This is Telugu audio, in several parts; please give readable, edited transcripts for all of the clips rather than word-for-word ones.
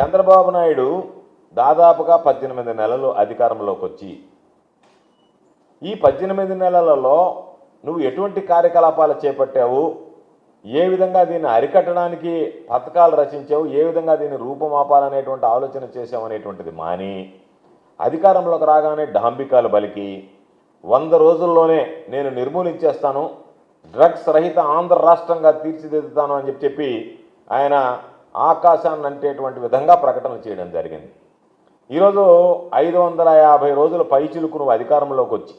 చంద్రబాబు నాయుడు దాదాపుగా 18 నెలలు అధికారంలోకి వచ్చి ఈ 18 నెలలలో నువ్వు ఎటువంటి కార్యకలాపాలు చేపట్టావు, ఏ విధంగా దీన్ని అరికట్టడానికి పథకాలు రచించావు, ఏ విధంగా దీన్ని రూపుమాపాలనేటువంటి ఆలోచన చేసావు అనేటువంటిది మాని అధికారంలోకి రాగానే డాంబికాలు బలికి 100 రోజుల్లోనే నేను నిర్మూలించేస్తాను, డ్రగ్స్ రహిత ఆంధ్ర రాష్ట్రంగా తీర్చిదిద్దుతాను అని చెప్పి ఆయన ఆకాశాన్ని అంటేటువంటి విధంగా ప్రకటనలు చేయడం జరిగింది. ఈరోజు 550 రోజుల పైచిలుకు నువ్వు అధికారంలోకి వచ్చి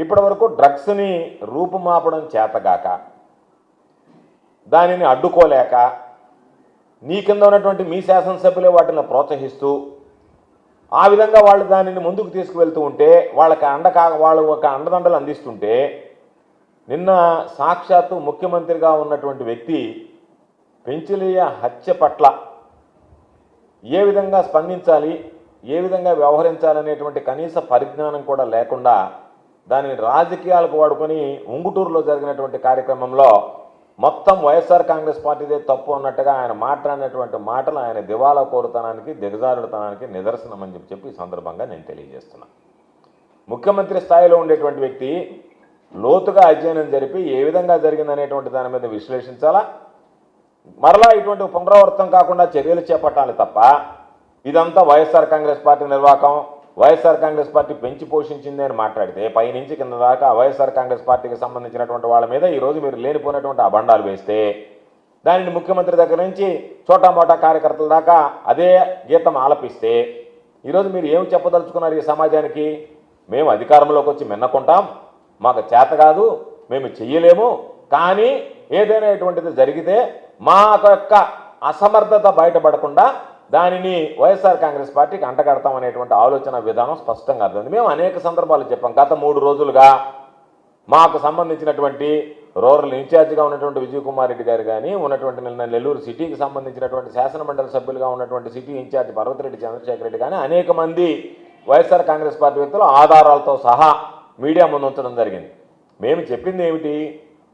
ఇప్పటి వరకు డ్రగ్స్ని రూపుమాపడం చేతగాక, దానిని అడ్డుకోలేక, నీ కింద ఉన్నటువంటి మీ శాసనసభ్యులే వాటిని ప్రోత్సహిస్తూ ఆ విధంగా వాళ్ళు దానిని ముందుకు తీసుకువెళ్తూ ఉంటే వాళ్ళు ఒక అండదండలు అందిస్తుంటే నిన్న సాక్షాత్తు ముఖ్యమంత్రిగా ఉన్నటువంటి వ్యక్తి పెంచిలియ హత్య పట్ల ఏ విధంగా స్పందించాలి, ఏ విధంగా వ్యవహరించాలనేటువంటి కనీస పరిజ్ఞానం కూడా లేకుండా దానిని రాజకీయాలకు వాడుకొని ఉంగుటూరులో జరిగినటువంటి కార్యక్రమంలో మొత్తం వైఎస్ఆర్ కాంగ్రెస్ పార్టీదే తప్పు అన్నట్టుగా ఆయన మాట్లాడినటువంటి మాటలు ఆయన దివాలా కోరుతనానికి, దిగజారుడుతనానికి నిదర్శనం అని చెప్పి ఈ సందర్భంగా నేను తెలియజేస్తున్నా. ముఖ్యమంత్రి స్థాయిలో ఉండేటువంటి వ్యక్తి లోతుగా అధ్యయనం జరిపి ఏ విధంగా జరిగిందనేటువంటి దాని మీద విశ్లేషించాలా, మరలా ఇటువంటి పునరావృతం కాకుండా చర్యలు చేపట్టాలి తప్ప ఇదంతా వైఎస్ఆర్ కాంగ్రెస్ పార్టీ నిర్వాహకం, వైఎస్ఆర్ కాంగ్రెస్ పార్టీ పెంచి పోషించింది అని మాట్లాడితే పైనుంచి కింద దాకా వైఎస్ఆర్ కాంగ్రెస్ పార్టీకి సంబంధించినటువంటి వాళ్ళ మీద ఈరోజు మీరు లేనిపోయినటువంటి అబండాలు వేస్తే దానిని ముఖ్యమంత్రి దగ్గర నుంచి చోటామోటా కార్యకర్తల దాకా అదే గీతం ఆలపిస్తే ఈరోజు మీరు ఏమి చెప్పదలుచుకున్నారు ఈ సమాజానికి? మేము అధికారంలోకి వచ్చి మిన్నకుంటాం, మాకు చేత కాదు, మేము చెయ్యలేము, కానీ ఏదైనా ఇటువంటిది జరిగితే మా యొక్క అసమర్థత బయటపడకుండా దానిని వైఎస్ఆర్ కాంగ్రెస్ పార్టీకి అంటగడతాం అనేటువంటి ఆలోచన విధానం స్పష్టంగా అర్థమైంది. మేము అనేక సందర్భాలు చెప్పాం. గత 3 రోజులుగా మాకు సంబంధించినటువంటి రూరల్ ఇన్ఛార్జిగా ఉన్నటువంటి విజయ్ కుమార్ రెడ్డి గారు కానీ, ఉన్నటువంటి నిన్న నెల్లూరు సిటీకి సంబంధించినటువంటి శాసనమండలి సభ్యులుగా ఉన్నటువంటి సిటీ ఇన్ఛార్జి పర్వతిరెడ్డి చంద్రశేఖర్ రెడ్డి కానీ అనేక మంది వైఎస్ఆర్ కాంగ్రెస్ పార్టీ వ్యక్తులు ఆధారాలతో సహా మీడియా ముందు ఉంచడం జరిగింది. మేము చెప్పింది ఏమిటి?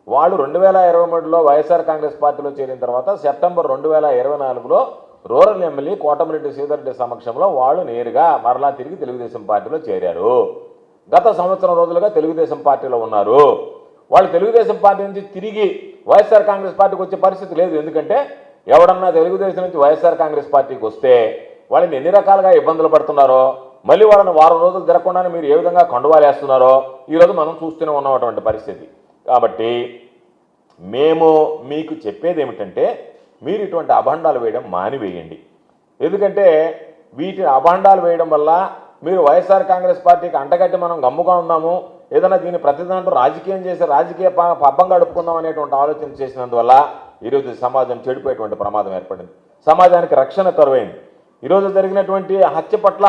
వాళ్ళు 2023లో వైఎస్ఆర్ కాంగ్రెస్ పార్టీలో చేరిన తర్వాత సెప్టెంబర్ 2024లో రూరల్ ఎమ్మెల్యే కోటమిరెడ్డి శ్రీధర్రెడ్డి సమక్షంలో వాళ్ళు నేరుగా మరలా తిరిగి తెలుగుదేశం పార్టీలో చేరారు. గత సంవత్సరం రోజులుగా తెలుగుదేశం పార్టీలో ఉన్నారు. వాళ్ళు తెలుగుదేశం పార్టీ నుంచి తిరిగి వైఎస్ఆర్ కాంగ్రెస్ పార్టీకి వచ్చే పరిస్థితి లేదు. ఎందుకంటే ఎవడన్నా తెలుగుదేశం నుంచి వైఎస్ఆర్ కాంగ్రెస్ పార్టీకి వస్తే వాళ్ళని ఎన్ని రకాలుగా ఇబ్బందులు పడుతున్నారో, మళ్ళీ వాళ్ళని వారం రోజులు తిరగకుండానే మీరు ఏ విధంగా కండువాలేస్తున్నారో ఈరోజు మనం చూస్తూనే ఉన్నటువంటి పరిస్థితి. కాబట్టి మేము మీకు చెప్పేది ఏమిటంటే మీరు ఇటువంటి అభాండాలు వేయడం మానివేయండి. ఎందుకంటే వీటి అభాండాలు వేయడం వల్ల మీరు వైఎస్ఆర్ కాంగ్రెస్ పార్టీకి అంటగట్టి మనం గమ్ముగా ఉన్నాము, ఏదైనా దీన్ని ప్రతిదాంట్లో రాజకీయం చేసి రాజకీయ పబ్బం గడుపుకుందాం అనేటువంటి ఆలోచన చేసినందువల్ల ఈరోజు సమాజం చెడిపోయేటువంటి ప్రమాదం ఏర్పడింది. సమాజానికి రక్షణ కరువైంది. ఈరోజు జరిగినటువంటి హత్య పట్ల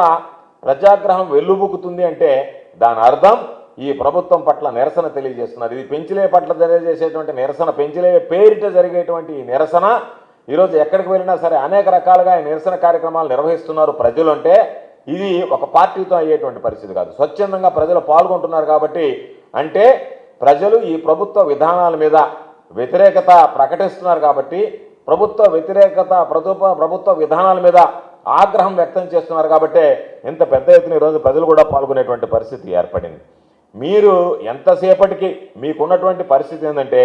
ప్రజాగ్రహం వెల్లుబుకుతుంది అంటే దాని అర్థం ఈ ప్రభుత్వం పట్ల నిరసన తెలియజేస్తున్నారు. ఇది పెంచిలే పట్ల తెలియజేసేటువంటి నిరసన, పెంచిలే పేరిట జరిగేటువంటి ఈ నిరసన ఈరోజు ఎక్కడికి వెళ్ళినా సరే అనేక రకాలుగా ఈ నిరసన కార్యక్రమాలు నిర్వహిస్తున్నారు ప్రజలు. అంటే ఇది ఒక పార్టీతో అయ్యేటువంటి పరిస్థితి కాదు, స్వచ్ఛందంగా ప్రజలు పాల్గొంటున్నారు. కాబట్టి అంటే ప్రజలు ఈ ప్రభుత్వ విధానాల మీద వ్యతిరేకత ప్రకటిస్తున్నారు. కాబట్టి ప్రభుత్వ వ్యతిరేకత ప్రభుత్వ విధానాల మీద ఆగ్రహం వ్యక్తం చేస్తున్నారు. కాబట్టి ఇంత పెద్ద ఎత్తున ఈరోజు ప్రజలు కూడా పాల్గొనేటువంటి పరిస్థితి ఏర్పడింది. మీరు ఎంతసేపటికి మీకున్నటువంటి పరిస్థితి ఏంటంటే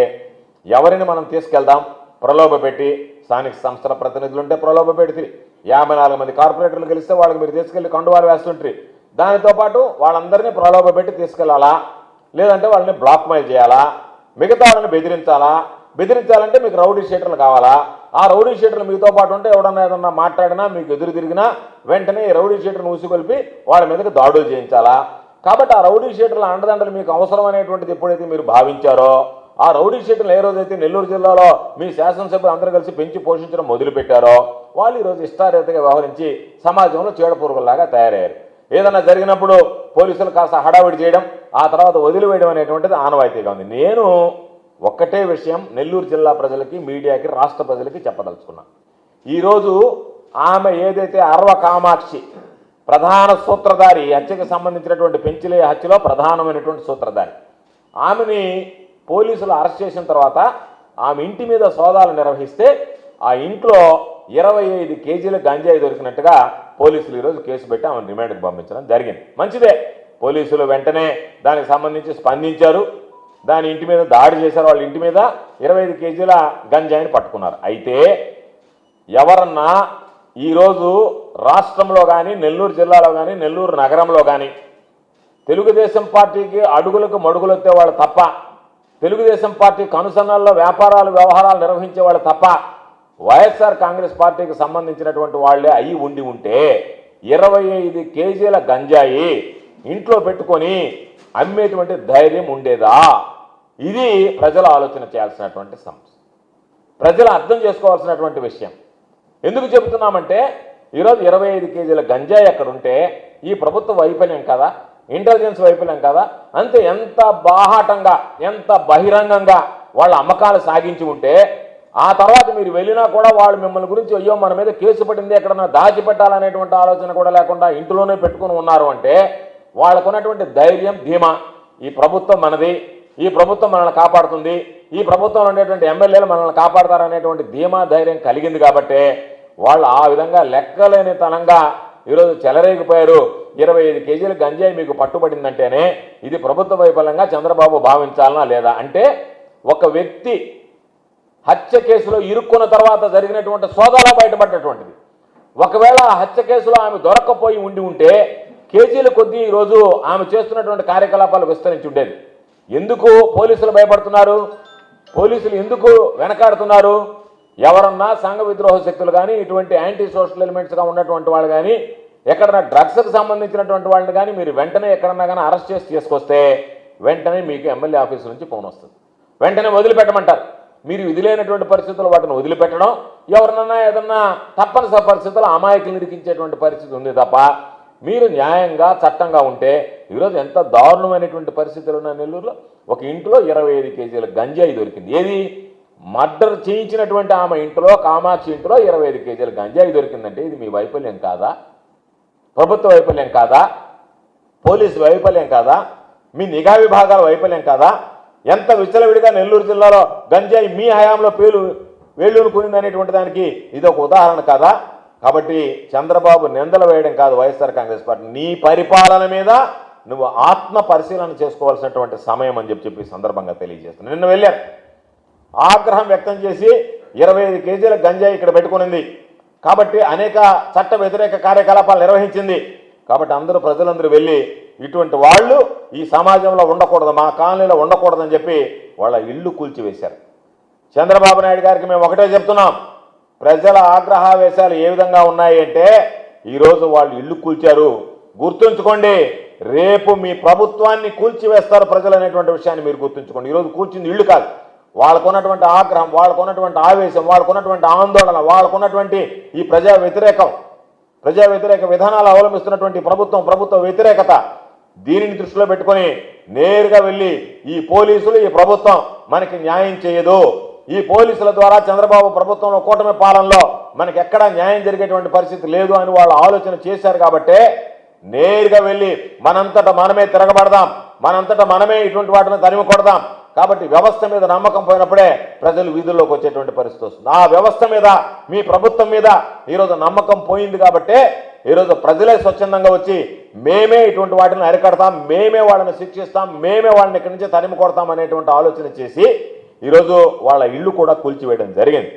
ఎవరిని మనం తీసుకెళ్దాం, ప్రలోభ పెట్టి స్థానిక సంస్థల ప్రతినిధులు ఉంటే ప్రలోభ పెడితే 54 మంది కార్పొరేటర్లు గెలిస్తే వాళ్ళకి మీరు తీసుకెళ్లి కండువాలు వేస్తుంటారు. దానితో పాటు వాళ్ళందరినీ ప్రలోభ పెట్టి తీసుకెళ్లాలా, లేదంటే వాళ్ళని బ్లాక్ మెయిల్ చేయాలా, మిగతా వాళ్ళని బెదిరించాలంటే మీకు రౌడీ షీటర్లు కావాలా. ఆ రౌడీ షీటర్లు మీతో పాటు ఉంటే ఎవడన్నా ఏదన్నా మాట్లాడినా మీకు ఎదురు తిరిగినా వెంటనే ఈ రౌడీ షీటర్ను ఊసిగొలిపి వాళ్ళ మీదకి దాడులు చేయించాలా. కాబట్టి ఆ రౌడీ షీటర్ల అండదండలు మీకు అవసరం అనేటువంటిది ఎప్పుడైతే మీరు భావించారో ఆ రౌడీ షీటర్లు ఏ రోజైతే నెల్లూరు జిల్లాలో మీ శాసనసభ్యులు అందరూ కలిసి పెంచి పోషించడం మొదలుపెట్టారో వాళ్ళు ఈరోజు ఇష్టారీతిగా వ్యవహరించి సమాజంలో చీడపురుగుల్లాగా తయారయ్యారు. ఏదైనా జరిగినప్పుడు పోలీసులు కాస్త హడావిడి చేయడం, ఆ తర్వాత వదిలివేయడం అనేటువంటిది ఆనవాయితీగా ఉంది. నేను ఒక్కటే విషయం నెల్లూరు జిల్లా ప్రజలకి, మీడియాకి, రాష్ట్ర ప్రజలకి చెప్పదలుచుకున్నా. ఈరోజు ఆమె ఏదైతే అర్వ కామాక్షి ప్రధాన సూత్రధారి, హత్యకు సంబంధించినటువంటి పెంచిలే హత్యలో ప్రధానమైనటువంటి సూత్రధారి, ఆమెని పోలీసులు అరెస్ట్ చేసిన తర్వాత ఆమె ఇంటి మీద సోదాలు నిర్వహిస్తే ఆ ఇంట్లో 25 కేజీల గంజాయి దొరికినట్టుగా పోలీసులు ఈరోజు కేసు పెట్టి ఆమెను రిమాండ్కి పంపించడం జరిగింది. మంచిదే, పోలీసులు వెంటనే దానికి సంబంధించి స్పందించారు, దాని ఇంటి మీద దాడి చేశారు, వాళ్ళ ఇంటి మీద 25 కేజీల గంజాయిని పట్టుకున్నారు. అయితే ఎవరన్నా ఈరోజు రాష్ట్రంలో కానీ, నెల్లూరు జిల్లాలో కానీ, నెల్లూరు నగరంలో కానీ తెలుగుదేశం పార్టీకి అడుగులకు మడుగులొత్తే వాళ్ళు తప్ప, తెలుగుదేశం పార్టీ కనుసన్నల్లో వ్యాపారాలు వ్యవహారాలు నిర్వహించే వాళ్ళు తప్ప వైఎస్ఆర్ కాంగ్రెస్ పార్టీకి సంబంధించినటువంటి వాళ్లే అయి ఉండి ఉంటే 25 కేజీల గంజాయి ఇంట్లో పెట్టుకొని అమ్మేటువంటి ధైర్యం ఉండేదా? ఇది ప్రజలు ఆలోచన చేయాల్సినటువంటి సమస్య, ప్రజలు అర్థం చేసుకోవాల్సినటువంటి విషయం. ఎందుకు చెబుతున్నామంటే ఈరోజు 25 కేజీల గంజాయి ఎక్కడ ఉంటే ఈ ప్రభుత్వ వైఫల్యం కదా, ఇంటెలిజెన్స్ వైఫల్యం కదా. అంతే, ఎంత బాహాటంగా ఎంత బహిరంగంగా వాళ్ళ అమ్మకాలు సాగించి ఉంటే ఆ తర్వాత మీరు వెళ్ళినా కూడా వాళ్ళు మిమ్మల్ని గురించి అయ్యో మన మీద కేసు పడింది ఎక్కడన్నా దాచిపెట్టాలనేటువంటి ఆలోచన కూడా లేకుండా ఇంట్లోనే పెట్టుకుని ఉన్నారు అంటే వాళ్ళకున్నటువంటి ధైర్యం, ధీమా, ఈ ప్రభుత్వం మనది, ఈ ప్రభుత్వం మనల్ని కాపాడుతుంది, ఈ ప్రభుత్వంలో ఉండేటువంటి ఎమ్మెల్యేలు మనల్ని కాపాడతారనేటువంటి ధీమా ధైర్యం కలిగింది కాబట్టే వాళ్ళు ఆ విధంగా లెక్కలేనితనంగా ఈరోజు చెలరేగిపోయారు. 25 కేజీల గంజాయి మీకు పట్టుబడిందంటేనే ఇది ప్రభుత్వ వైఫల్యంగా చంద్రబాబు భావించాలనా లేదా? అంటే ఒక వ్యక్తి హత్య కేసులో ఇరుక్కున్న తర్వాత జరిగినటువంటి సోదాలో బయటపడ్డటువంటిది. ఒకవేళ ఆ హత్య కేసులో ఆమె దొరక్కపోయి ఉంటే కేజీల కొద్దీ ఈరోజు ఆమె చేస్తున్నటువంటి కార్యకలాపాలు విస్తరించి ఉండేది. ఎందుకు పోలీసులు భయపడుతున్నారు? పోలీసులు ఎందుకు వెనకాడుతున్నారు? ఎవరన్నా సంఘ విద్రోహ శక్తులు కానీ, ఇటువంటి యాంటీ సోషల్ ఎలిమెంట్స్గా ఉన్నటువంటి వాళ్ళు కానీ, ఎక్కడన్నా డ్రగ్స్కి సంబంధించినటువంటి వాళ్ళని కానీ మీరు వెంటనే ఎక్కడన్నా కానీ అరెస్ట్ చేసి తీసుకొస్తే వెంటనే మీకు ఎమ్మెల్యే ఆఫీసు నుంచి ఫోన్ వస్తుంది, వెంటనే వదిలిపెట్టమంటారు. మీరు విధులైనటువంటి పరిస్థితుల్లో వాటిని వదిలిపెట్టడం, ఎవరినన్నా ఏదన్నా తప్పనిసరి పరిస్థితుల్లో అమాయకులు ఇరికించేటువంటి పరిస్థితి ఉంది తప్ప మీరు న్యాయంగా చట్టంగా ఉంటే ఈరోజు ఎంత దారుణమైనటువంటి పరిస్థితులు ఉన్న నెల్లూరులో ఒక ఇంట్లో 25 కేజీల గంజాయి దొరికింది. ఏది మర్డర్ చేయించినటువంటి ఆమె ఇంట్లో, కామాక్షి ఇంట్లో 25 కేజీల గంజాయి దొరికిందంటే ఇది మీ వైఫల్యం కాదా? ప్రభుత్వ వైఫల్యం కాదా? పోలీసు వైఫల్యం కాదా? మీ నిఘా విభాగాల వైఫల్యం కాదా? ఎంత విచ్చలవిడిగా నెల్లూరు జిల్లాలో గంజాయి మీ హయాంలో వేళ్ళూరు కునింది అనేటువంటి దానికి ఇది ఒక ఉదాహరణ కాదా? కాబట్టి చంద్రబాబు నిందలు వేయడం కాదు వైఎస్ఆర్ కాంగ్రెస్ పార్టీ, నీ పరిపాలన మీద నువ్వు ఆత్మ పరిశీలన చేసుకోవాల్సినటువంటి సమయం అని చెప్పి సందర్భంగా తెలియజేస్తున్నాను. నిన్న వెళ్ళారు, ఆగ్రహం వ్యక్తం చేసి 25 కేజీల గంజాయి ఇక్కడ పెట్టుకునింది కాబట్టి అనేక చట్ట వ్యతిరేక కార్యకలాపాలు నిర్వహించింది కాబట్టి ప్రజలందరూ వెళ్ళి ఇటువంటి వాళ్ళు ఈ సమాజంలో ఉండకూడదు, మా కాలనీలో ఉండకూడదని చెప్పి వాళ్ళ ఇళ్ళు కూల్చివేశారు. చంద్రబాబు నాయుడు గారికి మేము ఒకటే చెప్తున్నాం, ప్రజల ఆగ్రహావేశాలు ఏ విధంగా ఉన్నాయి అంటే ఈరోజు వాళ్ళు ఇళ్ళు కూల్చారు. గుర్తుంచుకోండి, రేపు మీ ప్రభుత్వాన్ని కూల్చివేస్తారు ప్రజలు అనేటువంటి విషయాన్ని మీరు గుర్తుంచుకోండి. ఈరోజు కూల్చింది ఇళ్ళు కాదు, వాళ్ళకున్నటువంటి ఆగ్రహం, వాళ్ళకున్నటువంటి ఆవేశం, వాళ్ళకున్నటువంటి ఆందోళన, వాళ్ళకున్నటువంటి ఈ ప్రజా వ్యతిరేక విధానాలు అవలంబిస్తున్నటువంటి ప్రభుత్వ వ్యతిరేకత, దీనిని దృష్టిలో పెట్టుకొని నేరుగా వెళ్ళి ఈ పోలీసులు, ఈ ప్రభుత్వం మనకి న్యాయం చేయదు, ఈ పోలీసుల ద్వారా చంద్రబాబు ప్రభుత్వంలో కూటమి పాలనలో మనకి ఎక్కడా న్యాయం జరిగేటువంటి పరిస్థితి లేదు అని వాళ్ళు ఆలోచన చేశారు కాబట్టి నేరుగా వెళ్ళి మనంతటా మనమే తిరగబడదాం, మనంతటా మనమే ఇటువంటి వాటిని తరిమి కొడదాం. కాబట్టి వ్యవస్థ మీద నమ్మకం పోయినప్పుడే ప్రజలు వీధుల్లోకి వచ్చేటువంటి పరిస్థితి వస్తుంది. ఆ వ్యవస్థ మీద, మీ ప్రభుత్వం మీద ఈరోజు నమ్మకం పోయింది కాబట్టే ఈరోజు ప్రజలే స్వచ్ఛందంగా వచ్చి మేమే ఇటువంటి వాటిని అరికడతాం, మేమే వాళ్ళని శిక్షిస్తాం, మేమే వాళ్ళని ఇక్కడి నుంచి తరిమి కొడతాం అనేటువంటి ఆలోచన చేసి ఈరోజు వాళ్ళ ఇళ్ళు కూడా కూల్చివేయడం జరిగింది.